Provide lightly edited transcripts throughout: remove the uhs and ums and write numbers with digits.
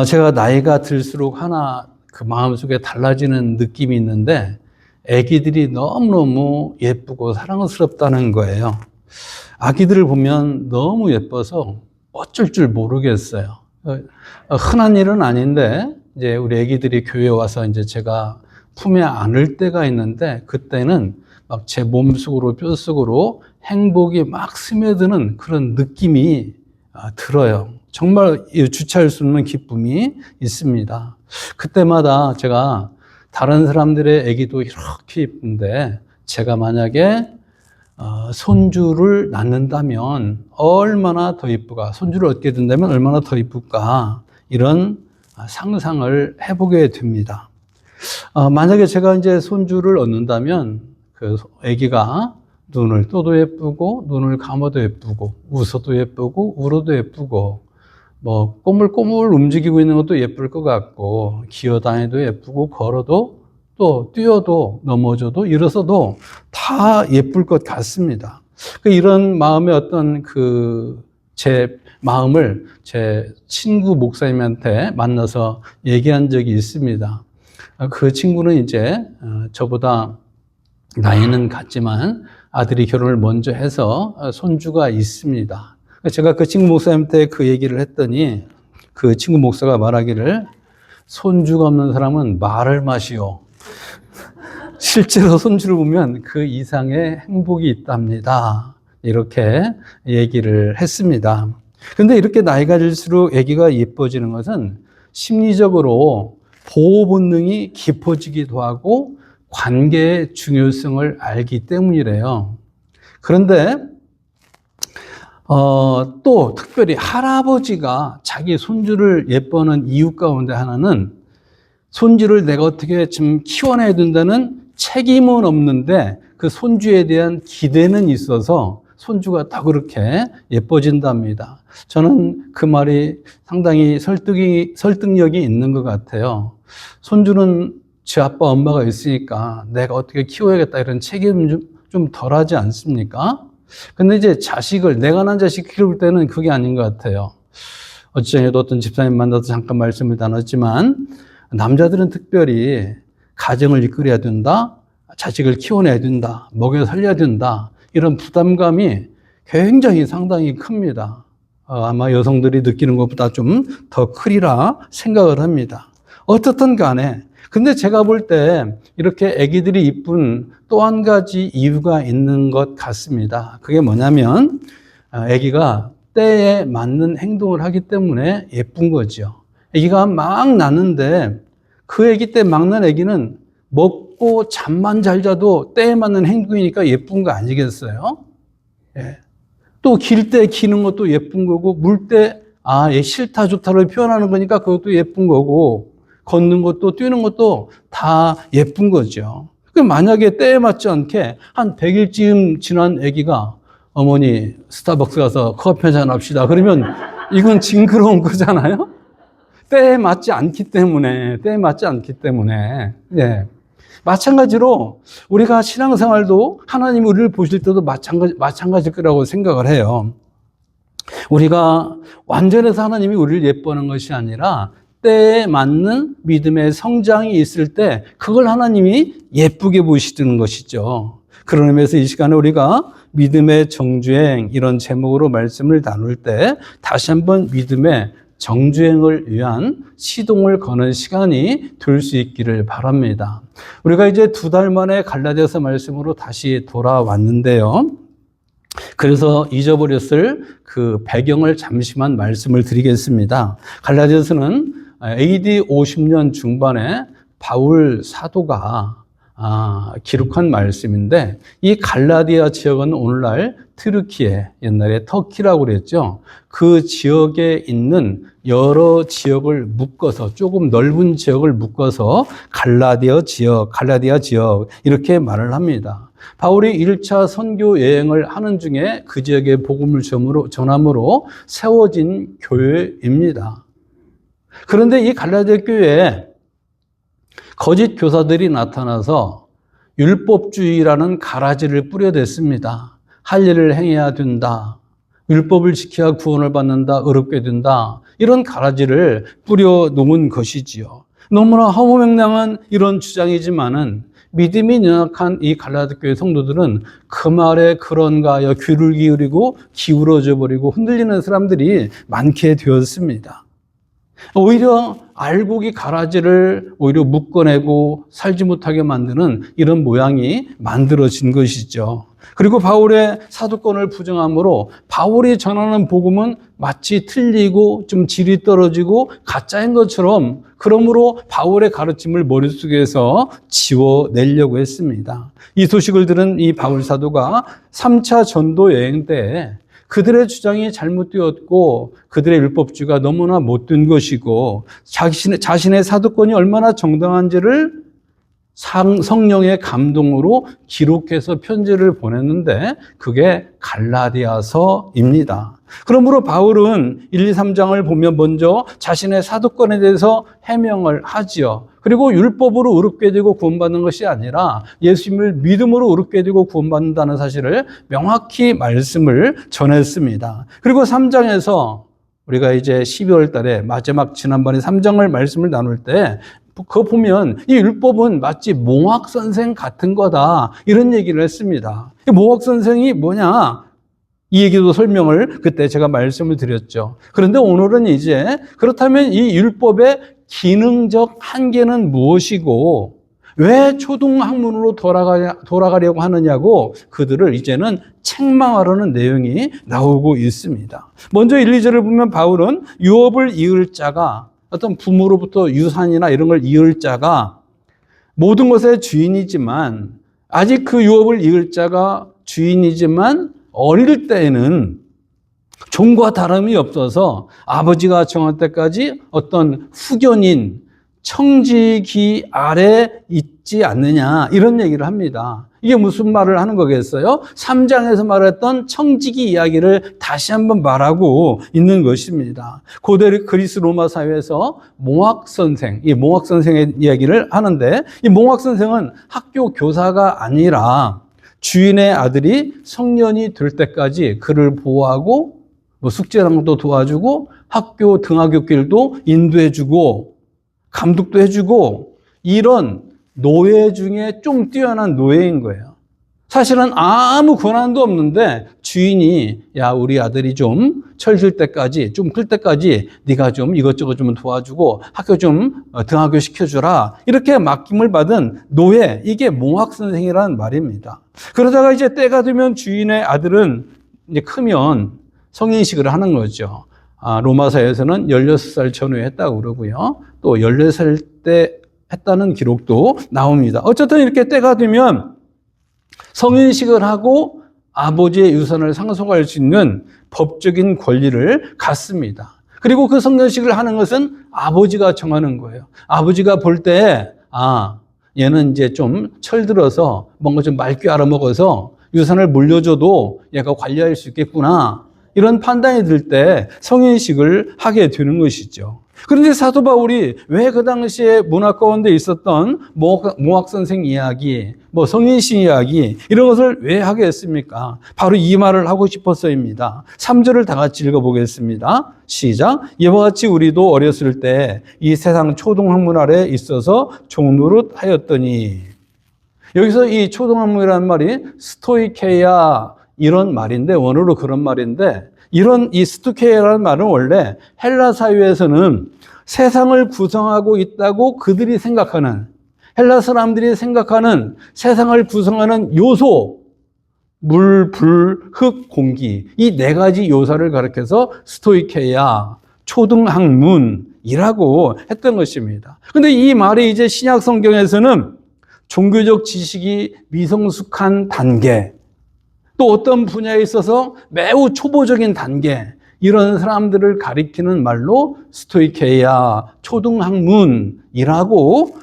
제가 나이가 들수록 하나 그 마음속에 달라지는 느낌이 있는데 아기들이 너무너무 예쁘고 사랑스럽다는 거예요. 아기들을 보면 너무 예뻐서 어쩔 줄 모르겠어요. 흔한 일은 아닌데 이제 우리 아기들이 교회에 와서 이제 제가 품에 안을 때가 있는데 그때는 막 제 몸속으로 뼛속으로 행복이 막 스며드는 그런 느낌이 들어요. 정말 주체할 수 없는 기쁨이 있습니다. 그때마다 제가 다른 사람들의 아기도 이렇게 예쁜데 제가 만약에 손주를 낳는다면 얼마나 더 이쁠까, 손주를 얻게 된다면 얼마나 더 이쁠까, 이런 상상을 해보게 됩니다. 만약에 제가 이제 손주를 얻는다면 그 아기가 눈을 떠도 예쁘고 눈을 감아도 예쁘고 웃어도 예쁘고 울어도 예쁘고 뭐 꼬물꼬물 움직이고 있는 것도 예쁠 것 같고 기어다니도 예쁘고 걸어도 또 뛰어도 넘어져도 일어서도 다 예쁠 것 같습니다. 이런 마음의 어떤 제 마음을 제 친구 목사님한테 만나서 얘기한 적이 있습니다. 그 친구는 이제 저보다 나이는 같지만 아들이 결혼을 먼저 해서 손주가 있습니다. 제가 그 친구 목사님한테 그 얘기를 했더니 그 친구 목사가 말하기를 손주가 없는 사람은 말을 마시오. 실제로 손주를 보면 그 이상의 행복이 있답니다. 이렇게 얘기를 했습니다. 그런데 이렇게 나이가 들수록 아기가 예뻐지는 것은 심리적으로 보호 본능이 깊어지기도 하고 관계의 중요성을 알기 때문이래요. 그런데 또 특별히 할아버지가 자기 손주를 예뻐하는 이유 가운데 하나는 손주를 내가 어떻게 좀 키워내야 된다는 책임은 없는데 그 손주에 대한 기대는 있어서 손주가 더 그렇게 예뻐진답니다. 저는 그 말이 상당히 설득력이 있는 것 같아요. 손주는 제 아빠 엄마가 있으니까 내가 어떻게 키워야겠다 이런 책임 좀 덜하지 않습니까? 근데 이제 내가 난 자식 키울 때는 그게 아닌 것 같아요. 어쩌면 어떤 집사님 만나서 잠깐 말씀을 나눴지만 남자들은 특별히 가정을 이끌어야 된다, 자식을 키워내야 된다, 먹여 살려야 된다, 이런 부담감이 굉장히 상당히 큽니다. 아마 여성들이 느끼는 것보다 좀 더 크리라 생각을 합니다. 어떻든 간에 근데 제가 볼 때 이렇게 아기들이 이쁜 또 한 가지 이유가 있는 것 같습니다. 그게 뭐냐면 아기가 때에 맞는 행동을 하기 때문에 예쁜 거죠. 아기가 막 나는데 그 아기 때 막 난 아기는 먹고 잠만 잘 자도 때에 맞는 행동이니까 예쁜 거 아니겠어요? 예. 또 길 때 기는 것도 예쁜 거고 물 때 얘 싫다 좋다를 표현하는 거니까 그것도 예쁜 거고 걷는 것도 뛰는 것도 다 예쁜 거죠. 만약에 때에 맞지 않게 한 100일쯤 지난 아기가 어머니 스타벅스 가서 커피 한잔 합시다. 그러면 이건 징그러운 거잖아요. 때에 맞지 않기 때문에. 네. 마찬가지로 우리가 신앙생활도 하나님이 우리를 보실 때도 마찬가지일 거라고 생각을 해요. 우리가 완전해서 하나님이 우리를 예뻐하는 것이 아니라 때에 맞는 믿음의 성장이 있을 때 그걸 하나님이 예쁘게 보시는 것이죠. 그런 의미에서 이 시간에 우리가 믿음의 정주행 이런 제목으로 말씀을 나눌 때 다시 한번 믿음의 정주행을 위한 시동을 거는 시간이 될 수 있기를 바랍니다. 우리가 이제 2달 만에 갈라디아서 말씀으로 다시 돌아왔는데요. 그래서 잊어버렸을 그 배경을 잠시만 말씀을 드리겠습니다. 갈라디아서는 AD 50년 중반에 바울 사도가 기록한 말씀인데 이 갈라디아 지역은 오늘날 트르키에 옛날에 터키라고 그랬죠. 그 지역에 있는 여러 지역을 묶어서 조금 넓은 지역을 묶어서 갈라디아 지역 이렇게 말을 합니다. 바울이 1차 선교 여행을 하는 중에 그 지역에 복음을 전함으로 세워진 교회입니다. 그런데 이 갈라디아 교회에 거짓 교사들이 나타나서 율법주의라는 가라지를 뿌려댔습니다. 할 일을 행해야 된다. 율법을 지켜야 구원을 받는다, 의롭게 된다. 이런 가라지를 뿌려놓은 것이지요. 너무나 허무맹랑한 이런 주장이지만은 믿음이 연약한 이 갈라디 교회 성도들은 그 말에 그런가 하여 귀를 기울이고 기울어져 버리고 흔들리는 사람들이 많게 되었습니다. 오히려 알곡이 가라지를 오히려 묶어내고 살지 못하게 만드는 이런 모양이 만들어진 것이죠. 그리고 바울의 사도권을 부정함으로 바울이 전하는 복음은 마치 틀리고 좀 질이 떨어지고 가짜인 것처럼, 그러므로 바울의 가르침을 머릿속에서 지워내려고 했습니다. 이 소식을 들은 이 바울 사도가 3차 전도 여행 때 그들의 주장이 잘못되었고 그들의 율법주의가 너무나 못된 것이고 자신의 사도권이 얼마나 정당한지를 성령의 감동으로 기록해서 편지를 보냈는데 그게 갈라디아서입니다. 그러므로 바울은 1, 2, 3장을 보면 먼저 자신의 사도권에 대해서 해명을 하지요. 그리고 율법으로 의롭게 되고 구원받는 것이 아니라 예수님을 믿음으로 의롭게 되고 구원받는다는 사실을 명확히 말씀을 전했습니다. 그리고 3장에서 우리가 이제 12월 달에 마지막 지난번에 3장을 말씀을 나눌 때 그거 보면 이 율법은 마치 몽학 선생 같은 거다, 이런 얘기를 했습니다. 몽학 선생이 뭐냐? 이 얘기도 설명을 그때 제가 말씀을 드렸죠. 그런데 오늘은 이제 그렇다면 이 율법의 기능적 한계는 무엇이고 왜 초등학문으로 돌아가려고 하느냐고 그들을 이제는 책망하려는 내용이 나오고 있습니다. 먼저 1, 2절을 보면 바울은 유업을 이을 자가, 어떤 부모로부터 유산이나 이런 걸 이을 자가 모든 것의 주인이지만, 아직 그 유업을 이을 자가 주인이지만 어릴 때에는 종과 다름이 없어서 아버지가 정할 때까지 어떤 후견인, 청지기 아래 있지 않느냐, 이런 얘기를 합니다. 이게 무슨 말을 하는 거겠어요? 3장에서 말했던 청지기 이야기를 다시 한번 말하고 있는 것입니다. 고대 그리스 로마 사회에서 몽학선생, 이 몽학선생의 이야기를 하는데, 이 몽학선생은 학교 교사가 아니라 주인의 아들이 성년이 될 때까지 그를 보호하고 숙제랑도 도와주고 학교 등하굣길도 인도해주고 감독도 해주고, 이런 노예 중에 좀 뛰어난 노예인 거예요. 사실은 아무 권한도 없는데 주인이 야, 우리 아들이 좀 철들 때까지, 좀 클 때까지 네가 좀 이것저것 좀 도와주고 학교 좀 등하교 시켜주라, 이렇게 맡김을 받은 노예, 이게 몽학선생이라는 말입니다. 그러다가 이제 때가 되면 주인의 아들은 이제 크면 성인식을 하는 거죠. 로마사에서는 16살 전후에 했다고 그러고요. 또 14살 때 했다는 기록도 나옵니다. 어쨌든 이렇게 때가 되면 성인식을 하고 아버지의 유산을 상속할 수 있는 법적인 권리를 갖습니다. 그리고 그 성년식을 하는 것은 아버지가 정하는 거예요. 아버지가 볼 때, 얘는 이제 좀 철들어서 뭔가 좀 맑게 알아먹어서 유산을 물려줘도 얘가 관리할 수 있겠구나, 이런 판단이 들 때 성인식을 하게 되는 것이죠. 그런데 사도 바울이 왜 그 당시에 문화 가운데 있었던 몽학 선생 이야기, 성인식 이야기, 이런 것을 왜 하게 했습니까? 바로 이 말을 하고 싶어서입니다. 3절을 다 같이 읽어보겠습니다. 시작. 이와 같이 우리도 어렸을 때 이 세상 초등학문 아래 있어서 종노릇하였더니, 여기서 이 초등학문이라는 말이 스토이케야, 이런 말인데, 원어로 그런 말인데, 이런 이 스토이케라는 말은 원래 헬라 사회에서는 세상을 구성하고 있다고 그들이 생각하는, 헬라 사람들이 생각하는 세상을 구성하는 요소, 물, 불, 흙, 공기, 이 4가지 요소를 가리켜서 스토이케야, 초등학문이라고 했던 것입니다. 그런데 이 말이 이제 신약 성경에서는 종교적 지식이 미성숙한 단계, 또 어떤 분야에 있어서 매우 초보적인 단계, 이런 사람들을 가리키는 말로 스토이케야, 초등학문이라고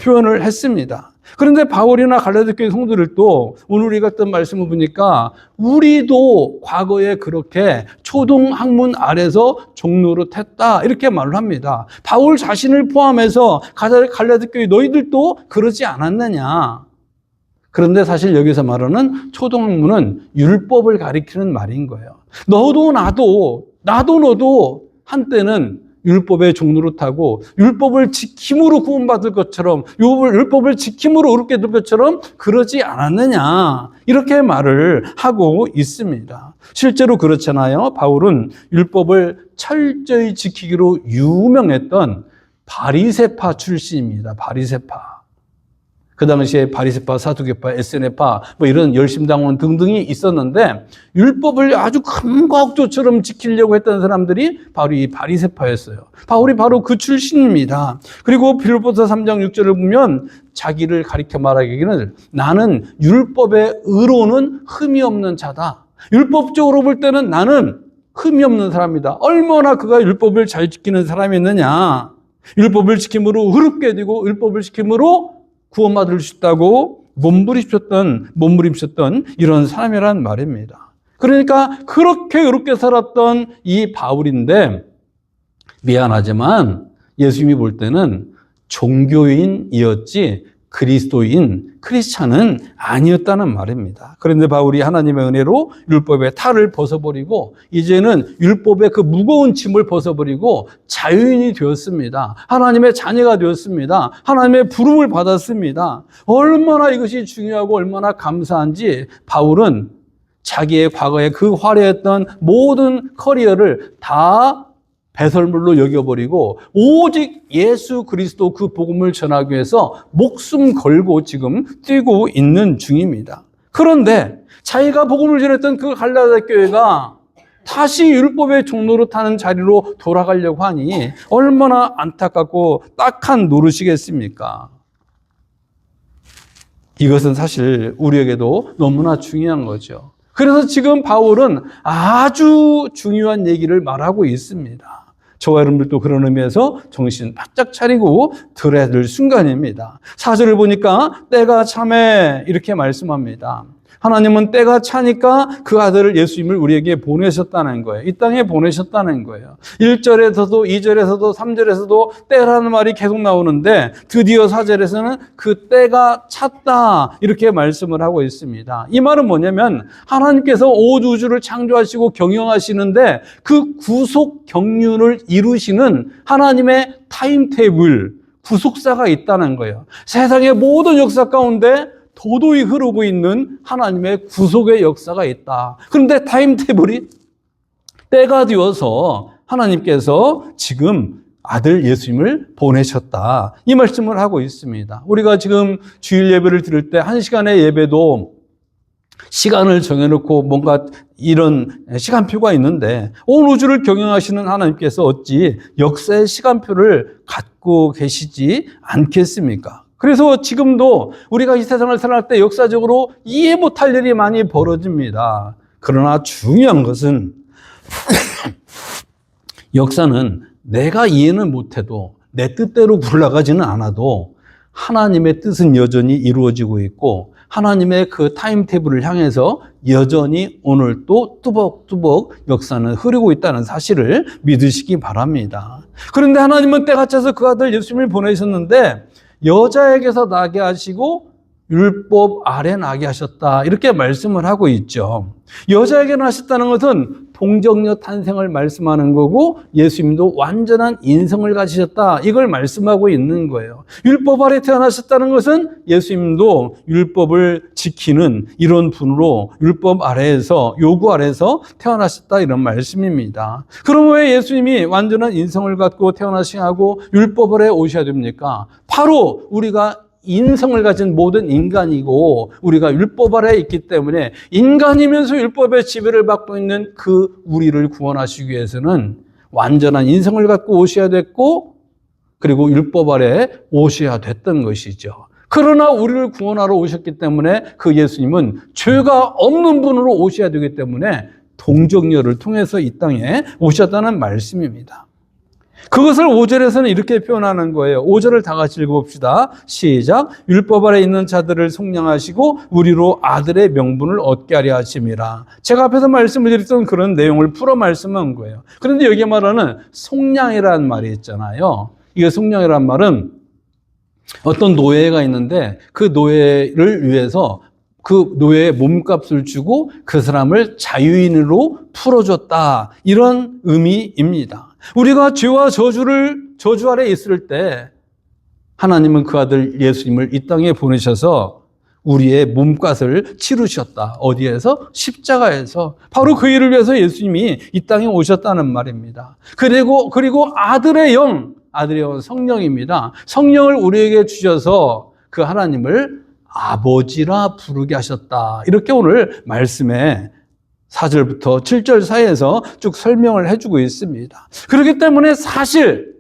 표현을 했습니다. 그런데 바울이나 갈라디 교회 성도들도 오늘 우리가 했던 말씀을 보니까 우리도 과거에 그렇게 초등학문 아래서 종노릇했다, 이렇게 말을 합니다. 바울 자신을 포함해서 갈라디 교회 너희들도 그러지 않았느냐. 그런데 사실 여기서 말하는 초등학문은 율법을 가리키는 말인 거예요. 너도 너도 한때는 율법의 종노릇하고 율법을 지킴으로 구원받을 것처럼, 율법을 지킴으로 의롭게 될 것처럼 그러지 않았느냐, 이렇게 말을 하고 있습니다. 실제로 그렇잖아요. 바울은 율법을 철저히 지키기로 유명했던 바리새파 출신입니다. 바리새파. 그 당시에 바리새파, 사두개파, 에세네파 뭐 이런 열심당원 등등이 있었는데 율법을 아주 큰 과학조처럼 지키려고 했던 사람들이 바로 이 바리새파였어요. 바울이 바로 그 출신입니다. 그리고 빌립보서 3장 6절을 보면 자기를 가리켜 말하기는 나는 율법의 의로는 흠이 없는 자다. 율법적으로 볼 때는 나는 흠이 없는 사람이다. 얼마나 그가 율법을 잘 지키는 사람이었느냐. 율법을 지킴으로 의롭게 되고 율법을 지킴으로 구원받을 수 있다고 몸부림쳤던 이런 사람이란 말입니다. 그러니까 그렇게 의롭게 살았던 이 바울인데 미안하지만 예수님이 볼 때는 종교인이었지 크리스찬은 아니었다는 말입니다. 그런데 바울이 하나님의 은혜로 율법의 탈을 벗어버리고 이제는 율법의 그 무거운 짐을 벗어버리고 자유인이 되었습니다. 하나님의 자녀가 되었습니다. 하나님의 부름을 받았습니다. 얼마나 이것이 중요하고 얼마나 감사한지 바울은 자기의 과거에 그 화려했던 모든 커리어를 다 배설물로 여겨버리고 오직 예수 그리스도 그 복음을 전하기 위해서 목숨 걸고 지금 뛰고 있는 중입니다. 그런데 자기가 복음을 전했던 그 갈라디아 교회가 다시 율법의 종노릇하는 자리로 돌아가려고 하니 얼마나 안타깝고 딱한 노릇이겠습니까? 이것은 사실 우리에게도 너무나 중요한 거죠. 그래서 지금 바울은 아주 중요한 얘기를 말하고 있습니다. 저와 여러분들도 그런 의미에서 정신 바짝 차리고 들어야 될 순간입니다. 4절을 보니까 때가 차매 이렇게 말씀합니다. 하나님은 때가 차니까 그 아들을 예수님을 우리에게 보내셨다는 거예요. 이 땅에 보내셨다는 거예요. 1절에서도 2절에서도 3절에서도 때라는 말이 계속 나오는데 드디어 4절에서는 그 때가 찼다 이렇게 말씀을 하고 있습니다. 이 말은 뭐냐면 하나님께서 온 우주를 창조하시고 경영하시는데 그 구속 경륜을 이루시는 하나님의 타임테이블, 구속사가 있다는 거예요. 세상의 모든 역사 가운데 도도히 흐르고 있는 하나님의 구속의 역사가 있다. 그런데 타임테이블이 때가 되어서 하나님께서 지금 아들 예수님을 보내셨다. 이 말씀을 하고 있습니다. 우리가 지금 주일 예배를 드릴 때 1시간의 예배도 시간을 정해놓고 뭔가 이런 시간표가 있는데 온 우주를 경영하시는 하나님께서 어찌 역사의 시간표를 갖고 계시지 않겠습니까? 그래서 지금도 우리가 이 세상을 살아갈 때 역사적으로 이해 못할 일이 많이 벌어집니다. 그러나 중요한 것은 역사는 내가 이해는 못해도 내 뜻대로 굴러가지는 않아도 하나님의 뜻은 여전히 이루어지고 있고 하나님의 그 타임테이블을 향해서 여전히 오늘도 뚜벅뚜벅 역사는 흐르고 있다는 사실을 믿으시기 바랍니다. 그런데 하나님은 때가 차서 그 아들 예수님을 보내셨는데 여자에게서 나게 하시고 율법 아래 나게 하셨다 이렇게 말씀을 하고 있죠. 여자에게 나셨다는 것은 동정녀 탄생을 말씀하는 거고 예수님도 완전한 인성을 가지셨다 이걸 말씀하고 있는 거예요. 율법 아래 태어나셨다는 것은 예수님도 율법을 지키는 이런 분으로 율법 아래에서 요구 아래에서 태어나셨다 이런 말씀입니다. 그럼 왜 예수님이 완전한 인성을 갖고 태어나셔야 하고 율법 아래 오셔야 됩니까? 바로 우리가 인성을 가진 모든 인간이고 우리가 율법 아래에 있기 때문에 인간이면서 율법의 지배를 받고 있는 그 우리를 구원하시기 위해서는 완전한 인성을 갖고 오셔야 됐고 그리고 율법 아래에 오셔야 됐던 것이죠. 그러나 우리를 구원하러 오셨기 때문에 그 예수님은 죄가 없는 분으로 오셔야 되기 때문에 동정녀를 통해서 이 땅에 오셨다는 말씀입니다. 그것을 5절에서는 이렇게 표현하는 거예요. 5절을 다 같이 읽어봅시다. 시작. 율법 아래 있는 자들을 속량하시고 우리로 아들의 명분을 얻게 하려 하심이라. 제가 앞에서 말씀을 드렸던 그런 내용을 풀어 말씀한 거예요. 그런데 여기 말하는 속량이라는 말이 있잖아요. 이게 속량이라는 말은 어떤 노예가 있는데 그 노예를 위해서 그 노예의 몸값을 주고 그 사람을 자유인으로 풀어줬다. 이런 의미입니다. 우리가 죄와 저주 아래 있을 때 하나님은 그 아들 예수님을 이 땅에 보내셔서 우리의 몸값을 치르셨다. 어디에서? 십자가에서. 바로 그 일을 위해서 예수님이 이 땅에 오셨다는 말입니다. 그리고 아들의 영 성령입니다. 성령을 우리에게 주셔서 그 하나님을 아버지라 부르게 하셨다. 이렇게 오늘 말씀에 4절부터 7절 사이에서 쭉 설명을 해주고 있습니다. 그렇기 때문에 사실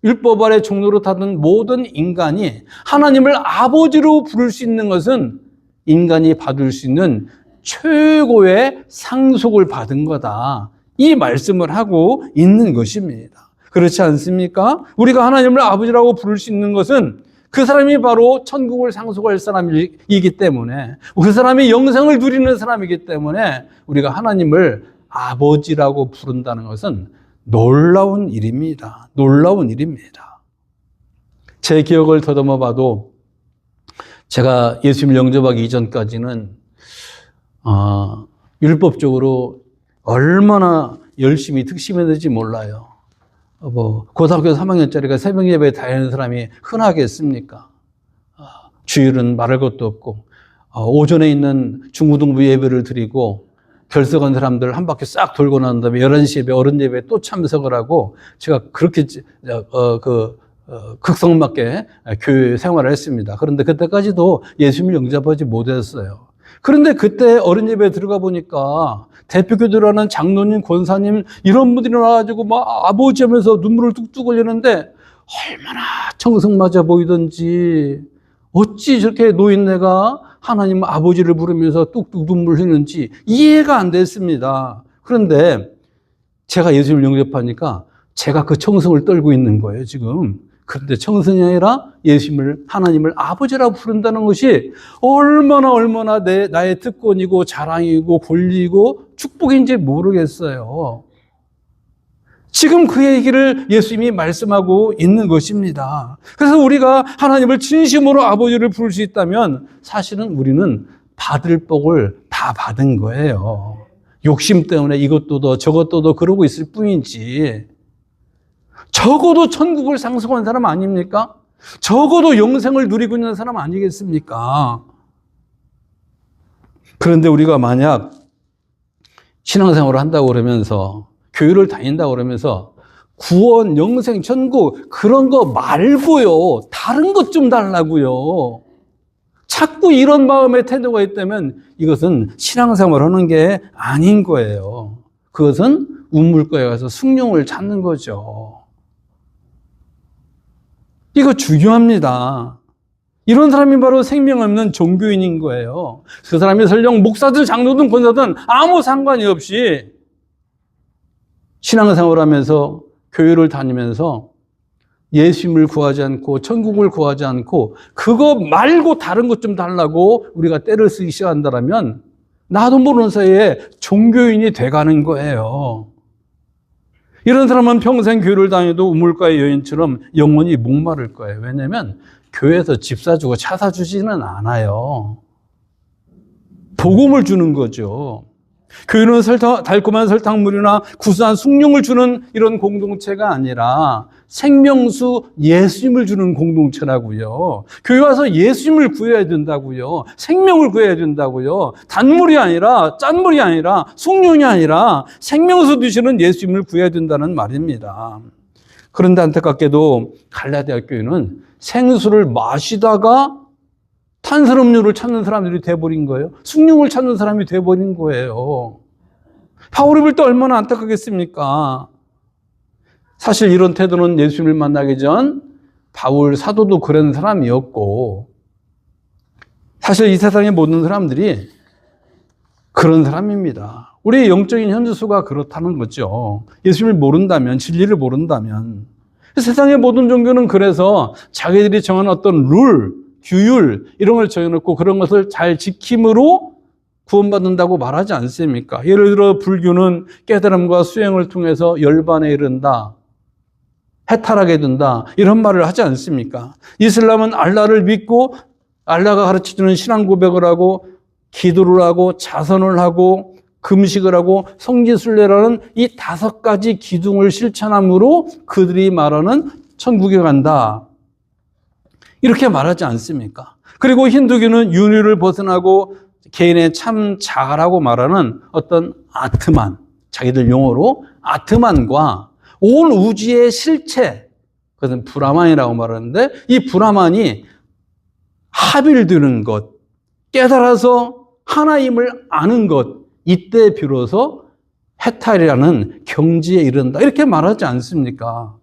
율법 아래 종노릇하던 모든 인간이 하나님을 아버지로 부를 수 있는 것은 인간이 받을 수 있는 최고의 상속을 받은 거다. 이 말씀을 하고 있는 것입니다. 그렇지 않습니까? 우리가 하나님을 아버지라고 부를 수 있는 것은 그 사람이 바로 천국을 상속할 사람이기 때문에, 그 사람이 영생을 누리는 사람이기 때문에 우리가 하나님을 아버지라고 부른다는 것은 놀라운 일입니다. 놀라운 일입니다. 제 기억을 더듬어 봐도 제가 예수님을 영접하기 이전까지는 율법적으로 얼마나 열심히 특심했는지 몰라요. 고등학교 3학년짜리가 새벽 예배에 다니는 사람이 흔하겠습니까? 주일은 말할 것도 없고, 오전에 있는 중고등부 예배를 드리고, 결석한 사람들 한 바퀴 싹 돌고 난 다음에 11시 예배, 어른 예배에 또 참석을 하고, 제가 그렇게, 극성맞게 교회 생활을 했습니다. 그런데 그때까지도 예수님을 영접하지 못했어요. 그런데 그때 어른 예배에 들어가 보니까 대표교도라는 장로님, 권사님 이런 분들이 나와가지고 막 아버지 하면서 눈물을 뚝뚝 흘리는데 얼마나 청승맞아 보이던지, 어찌 저렇게 노인네가 하나님 아버지를 부르면서 뚝뚝 눈물 흘리는지 이해가 안 됐습니다. 그런데 제가 예수님을 영접하니까 제가 그 청승을 떨고 있는 거예요, 지금. 그런데 청승이 아니라 예수님을, 하나님을 아버지라고 부른다는 것이 얼마나 나의 특권이고 자랑이고 권리고 축복인지 모르겠어요. 지금 그 얘기를 예수님이 말씀하고 있는 것입니다. 그래서 우리가 하나님을 진심으로 아버지를 부를 수 있다면 사실은 우리는 받을 복을 다 받은 거예요. 욕심 때문에 이것도 더 저것도 더 그러고 있을 뿐이지, 적어도 천국을 상속한 사람 아닙니까? 적어도 영생을 누리고 있는 사람 아니겠습니까? 그런데 우리가 만약 신앙생활을 한다고 그러면서, 교회를 다닌다고 그러면서 구원, 영생, 천국 그런 거 말고요, 다른 것 좀 달라고요. 자꾸 이런 마음의 태도가 있다면 이것은 신앙생활을 하는 게 아닌 거예요. 그것은 우물가에 가서 숭늉을 찾는 거죠. 이거 중요합니다. 이런 사람이 바로 생명 없는 종교인인 거예요. 그 사람이 설령 목사든 장로든 권사든 아무 상관이 없이 신앙생활을 하면서 교회를 다니면서 예수님을 구하지 않고 천국을 구하지 않고 그거 말고 다른 것 좀 달라고 우리가 때를 쓰기 시작한다면 나도 모르는 사이에 종교인이 돼가는 거예요. 이런 사람은 평생 교회를 다녀도 우물가의 여인처럼 영원히 목마를 거예요. 왜냐하면 교회에서 집 사주고 차 사주지는 않아요. 복음을 주는 거죠. 교회는 달콤한 설탕물이나 구수한 숭늉을 주는 이런 공동체가 아니라 생명수 예수님을 주는 공동체라고요. 교회 와서 예수님을 구해야 된다고요. 생명을 구해야 된다고요. 단물이 아니라, 짠물이 아니라, 숭늉이 아니라 생명수 드시는 예수님을 구해야 된다는 말입니다. 그런데 안타깝게도 갈라디아 교회는 생수를 마시다가 탄산음료를 찾는 사람들이 돼버린 거예요. 숭늉을 찾는 사람이 돼버린 거예요. 바울이 볼 때 얼마나 안타깝겠습니까? 사실 이런 태도는 예수님을 만나기 전 바울 사도도 그런 사람이었고, 사실 이 세상의 모든 사람들이 그런 사람입니다. 우리의 영적인 현주소가 그렇다는 거죠. 예수님을 모른다면, 진리를 모른다면. 세상의 모든 종교는 그래서 자기들이 정한 어떤 룰, 규율 이런 걸 정해놓고 그런 것을 잘 지킴으로 구원받는다고 말하지 않습니까? 예를 들어 불교는 깨달음과 수행을 통해서 열반에 이른다. 해탈하게 된다. 이런 말을 하지 않습니까? 이슬람은 알라를 믿고 알라가 가르쳐주는 신앙 고백을 하고 기도를 하고 자선을 하고 금식을 하고 성지순례라는 이 5가지 기둥을 실천함으로 그들이 말하는 천국에 간다. 이렇게 말하지 않습니까? 그리고 힌두교는 윤회를 벗어나고 개인의 참 자아라고 말하는 어떤 아트만, 자기들 용어로 아트만과 온 우주의 실체, 그것은 브라만이라고 말하는데 이 브라만이 합일되는 것, 깨달아서 하나임을 아는 것, 이때 비로소 해탈이라는 경지에 이른다. 이렇게 말하지 않습니까?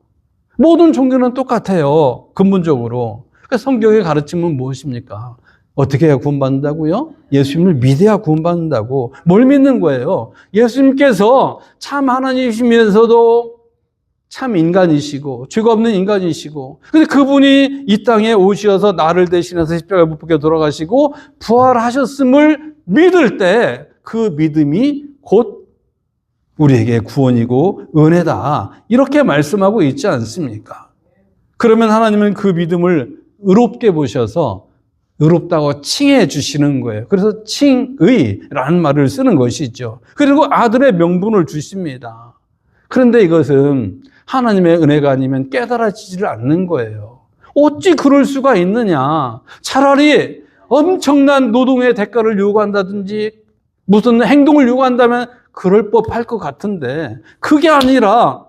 모든 종교는 똑같아요. 근본적으로. 그러니까 성경의 가르침은 무엇입니까? 어떻게 해야 구원받는다고요? 예수님을 믿어야 구원받는다고. 뭘 믿는 거예요? 예수님께서 참 하나님이시면서도 참 인간이시고 죄가 없는 인간이시고 근데 그분이 이 땅에 오셔서 나를 대신해서 십자가에 못 박혀 돌아가시고 부활하셨음을 믿을 때 그 믿음이 곧 우리에게 구원이고 은혜다. 이렇게 말씀하고 있지 않습니까? 그러면 하나님은 그 믿음을 의롭게 보셔서 의롭다고 칭해 주시는 거예요. 그래서 칭의라는 말을 쓰는 것이죠. 그리고 아들의 명분을 주십니다. 그런데 이것은 하나님의 은혜가 아니면 깨달아지지를 않는 거예요. 어찌 그럴 수가 있느냐. 차라리 엄청난 노동의 대가를 요구한다든지 무슨 행동을 요구한다면 그럴 법할 것 같은데 그게 아니라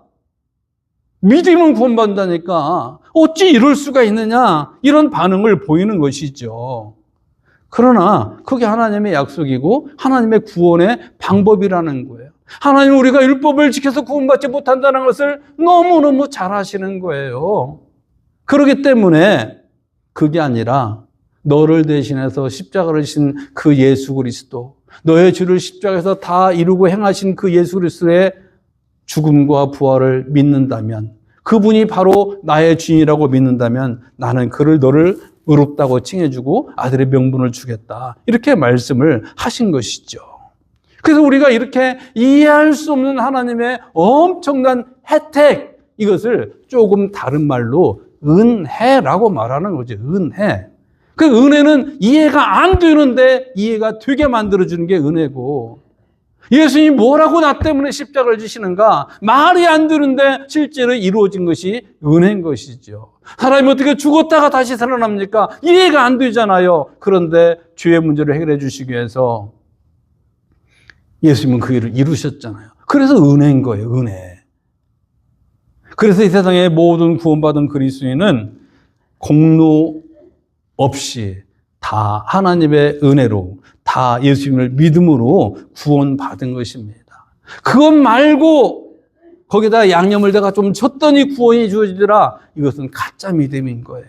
믿음은 구원받는다니까 어찌 이럴 수가 있느냐 이런 반응을 보이는 것이죠. 그러나 그게 하나님의 약속이고 하나님의 구원의 방법이라는 거예요. 하나님은 우리가 율법을 지켜서 구원받지 못한다는 것을 너무너무 잘 아시는 거예요. 그렇기 때문에 그게 아니라 너를 대신해서 십자가를 지신 그 예수 그리스도, 너의 죄를 십자가에서 다 이루고 행하신 그 예수 그리스도의 죽음과 부활을 믿는다면, 그분이 바로 나의 주인이라고 믿는다면 나는 너를 의롭다고 칭해주고 아들의 명분을 주겠다. 이렇게 말씀을 하신 것이죠. 그래서 우리가 이렇게 이해할 수 없는 하나님의 엄청난 혜택, 이것을 조금 다른 말로 은혜라고 말하는 거죠. 은혜. 그 은혜는 이해가 안 되는데 이해가 되게 만들어주는 게 은혜고, 예수님이 뭐라고 나 때문에 십자가를 지시는가 말이 안 되는데 실제로 이루어진 것이 은혜인 것이죠. 사람이 어떻게 죽었다가 다시 살아납니까? 이해가 안 되잖아요. 그런데 죄의 문제를 해결해 주시기 위해서 예수님은 그 일을 이루셨잖아요. 그래서 은혜인 거예요. 은혜. 그래서 이 세상의 모든 구원받은 그리스도인은 공로 없이 다 하나님의 은혜로, 다 예수님을 믿음으로 구원받은 것입니다. 그것 말고 거기다 양념을 내가 좀 쳤더니 구원이 주어지더라, 이것은 가짜 믿음인 거예요.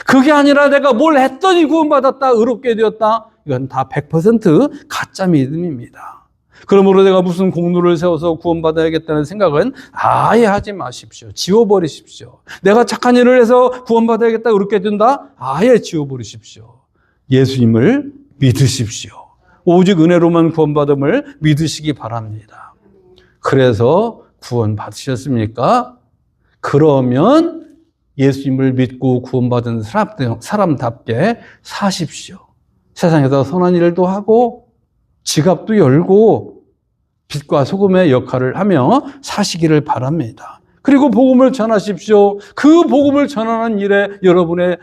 그게 아니라 내가 뭘 했더니 구원받았다, 의롭게 되었다, 이건 다 100% 가짜 믿음입니다. 그러므로 내가 무슨 공로를 세워서 구원받아야겠다는 생각은 아예 하지 마십시오. 지워버리십시오. 내가 착한 일을 해서 구원받아야겠다, 의롭게 된다, 아예 지워버리십시오. 예수님을 믿으십시오. 오직 은혜로만 구원받음을 믿으시기 바랍니다. 그래서 구원 받으셨습니까? 그러면 예수님을 믿고 구원받은 사람답게 사십시오. 세상에서 선한 일도 하고 지갑도 열고 빛과 소금의 역할을 하며 사시기를 바랍니다. 그리고 복음을 전하십시오. 그 복음을 전하는 일에 여러분의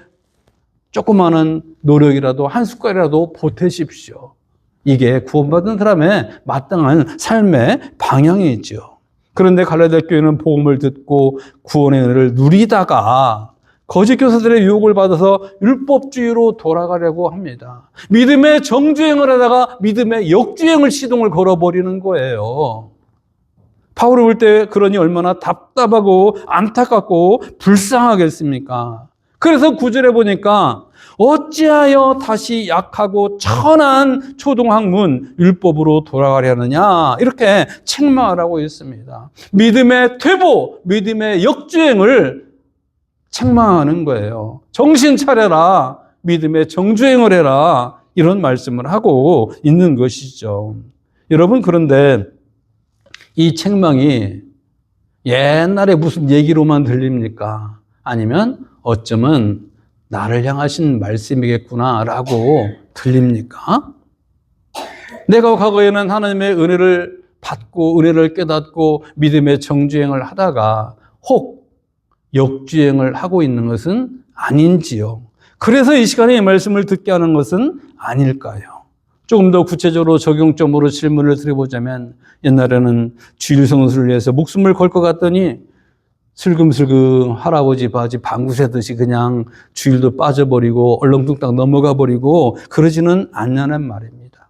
조그마한 노력이라도 한 숟갈이라도 보태십시오. 이게 구원받은 사람의 마땅한 삶의 방향이죠. 그런데 갈라디아 교회는 복음을 듣고 구원의 은혜를 누리다가 거짓 교사들의 유혹을 받아서 율법주의로 돌아가려고 합니다. 믿음의 정주행을 하다가 믿음의 역주행을 시동을 걸어버리는 거예요. 바울을 볼 때 그러니 얼마나 답답하고 안타깝고 불쌍하겠습니까? 그래서 9절에 보니까 어찌하여 다시 약하고 천한 초동학문 율법으로 돌아가려느냐, 이렇게 책망을 하고 있습니다. 믿음의 퇴보, 믿음의 역주행을 책망하는 거예요. 정신 차려라, 믿음의 정주행을 해라, 이런 말씀을 하고 있는 것이죠. 여러분, 그런데 이 책망이 옛날에 무슨 얘기로만 들립니까? 아니면 어쩌면 나를 향하신 말씀이겠구나라고 들립니까? 내가 과거에는 하나님의 은혜를 받고 은혜를 깨닫고 믿음의 정주행을 하다가 혹 역주행을 하고 있는 것은 아닌지요? 그래서 이 시간에 이 말씀을 듣게 하는 것은 아닐까요? 조금 더 구체적으로 적용점으로 질문을 드려보자면, 옛날에는 주일 성수를 위해서 목숨을 걸 것 같더니 슬금슬금 할아버지 바지 방구 새듯이 그냥 주일도 빠져버리고 얼렁뚱땅 넘어가 버리고 그러지는 않냐는 말입니다.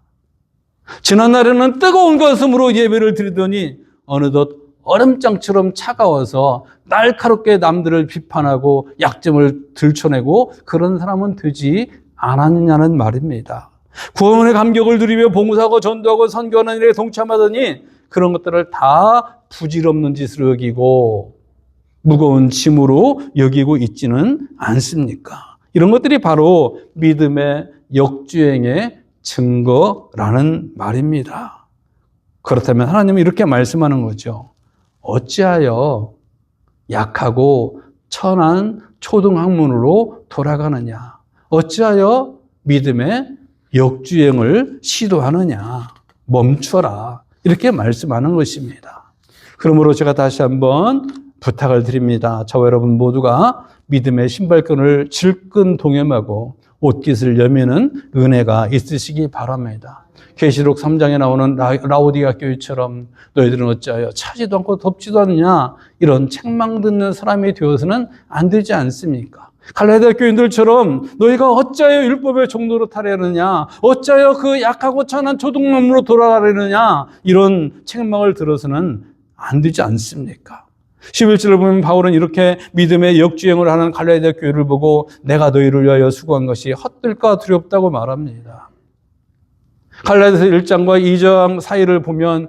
지난날에는 뜨거운 가슴으로 예배를 드리더니 어느덧 얼음장처럼 차가워서 날카롭게 남들을 비판하고 약점을 들춰내고 그런 사람은 되지 않았느냐는 말입니다. 구원의 감격을 누리며 봉사하고 전도하고 선교하는 일에 동참하더니 그런 것들을 다 부질없는 짓으로 여기고 무거운 짐으로 여기고 있지는 않습니까? 이런 것들이 바로 믿음의 역주행의 증거라는 말입니다. 그렇다면 하나님은 이렇게 말씀하는 거죠. 어찌하여 약하고 천한 초등학문으로 돌아가느냐? 어찌하여 믿음의 역주행을 시도하느냐? 멈춰라. 이렇게 말씀하는 것입니다. 그러므로 제가 다시 한번 부탁을 드립니다. 저와 여러분 모두가 믿음의 신발끈을 질끈 동염하고 옷깃을 여미는 은혜가 있으시기 바랍니다. 계시록 3장에 나오는 라오디가 교회처럼 너희들은 어찌하여 차지도 않고 덥지도 않느냐, 이런 책망 듣는 사람이 되어서는 안 되지 않습니까? 갈라디아 교인들처럼 너희가 어찌하여 율법의 종로로 타려느냐, 어찌하여 그 약하고 천한 초등남으로 돌아가려느냐, 이런 책망을 들어서는 안 되지 않습니까? 11절을 보면 바울은 이렇게 믿음의 역주행을 하는 갈라디아 교회를 보고 내가 너희를 위하여 수고한 것이 헛될까 두렵다고 말합니다. 갈라디아서 1장과 2장 사이를 보면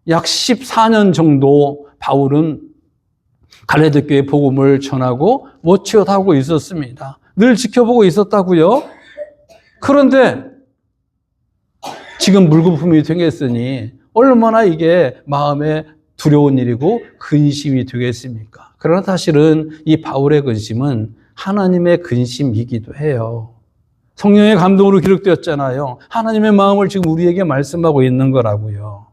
약 14년 정도 바울은 갈라디아 교회 복음을 전하고 워치업하고 있었습니다. 늘 지켜보고 있었다고요. 그런데 지금 물거품이 생겼으니 얼마나 이게 마음에 두려운 일이고 근심이 되겠습니까? 그러나 사실은 이 바울의 근심은 하나님의 근심이기도 해요. 성령의 감동으로 기록되었잖아요. 하나님의 마음을 지금 우리에게 말씀하고 있는 거라고요.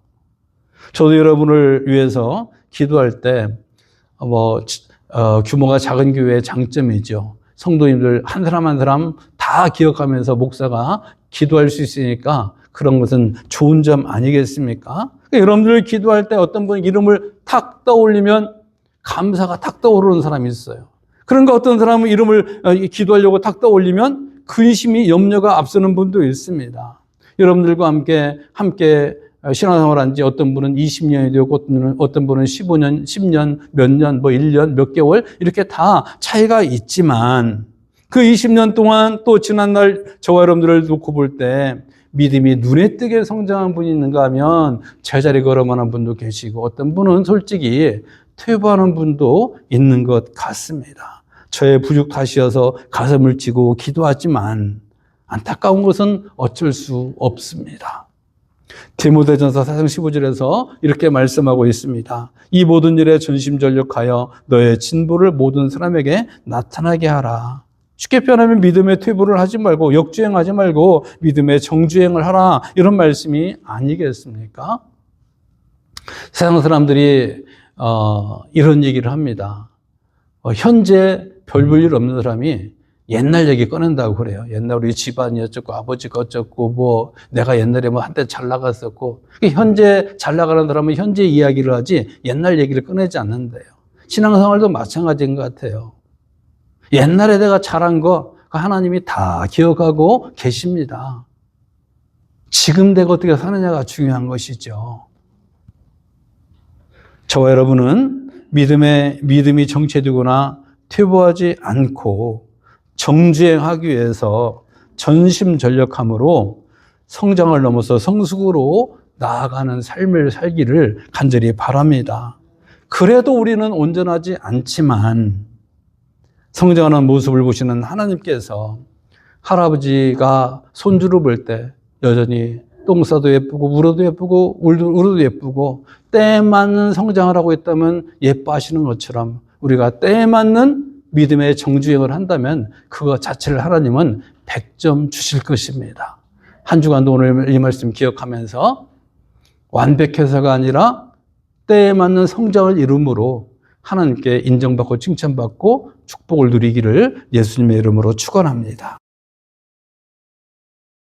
저도 여러분을 위해서 기도할 때 규모가 작은 교회의 장점이죠. 성도님들 한 사람 한 사람 다 기억하면서 목사가 기도할 수 있으니까 그런 것은 좋은 점 아니겠습니까? 여러분들 기도할 때 어떤 분 이름을 탁 떠올리면 감사가 탁 떠오르는 사람이 있어요. 그런가 어떤 사람은 이름을 기도하려고 탁 떠올리면 근심이 염려가 앞서는 분도 있습니다. 여러분들과 함께 신앙생활한 지 어떤 분은 20년이 되고 어떤 분은 15년, 10년, 몇 년, 1년, 몇 개월 이렇게 다 차이가 있지만 그 20년 동안 또 지난날 저와 여러분들을 놓고 볼 때 믿음이 눈에 띄게 성장한 분이 있는가 하면 제자리 걸어가는 분도 계시고 어떤 분은 솔직히 퇴보하는 분도 있는 것 같습니다. 저의 부족 탓이어서 가슴을 치고 기도하지만 안타까운 것은 어쩔 수 없습니다. 디모데전서 4장 15절에서 이렇게 말씀하고 있습니다. 이 모든 일에 전심전력하여 너의 진보를 모든 사람에게 나타나게 하라. 쉽게 표현하면 믿음의 퇴보를 하지 말고 역주행하지 말고 믿음의 정주행을 하라, 이런 말씀이 아니겠습니까? 세상 사람들이 이런 얘기를 합니다. 현재 별 볼 일 없는 사람이 옛날 얘기 꺼낸다고 그래요. 옛날 우리 집안이 어쩌고 아버지가 어쩌고 내가 옛날에 한때 잘 나갔었고. 현재 잘 나가는 사람은 현재 이야기를 하지 옛날 얘기를 꺼내지 않는데요. 신앙생활도 마찬가지인 것 같아요. 옛날에 내가 잘한 거 하나님이 다 기억하고 계십니다. 지금 내가 어떻게 사느냐가 중요한 것이죠. 저와 여러분은 믿음이 정체되거나 퇴보하지 않고 정주행하기 위해서 전심전력함으로 성장을 넘어서 성숙으로 나아가는 삶을 살기를 간절히 바랍니다. 그래도 우리는 온전하지 않지만 성장하는 모습을 보시는 하나님께서 할아버지가 손주를 볼 때 여전히 똥 싸도 예쁘고 울어도 예쁘고 울어도 예쁘고 때에 맞는 성장을 하고 있다면 예뻐하시는 것처럼 우리가 때에 맞는 믿음의 정주행을 한다면 그거 자체를 하나님은 100점 주실 것입니다. 한 주간도 오늘 이 말씀 기억하면서 완벽해서가 아니라 때에 맞는 성장을 이룸으로 하나님께 인정받고 칭찬받고 축복을 누리기를 예수님의 이름으로 축원합니다.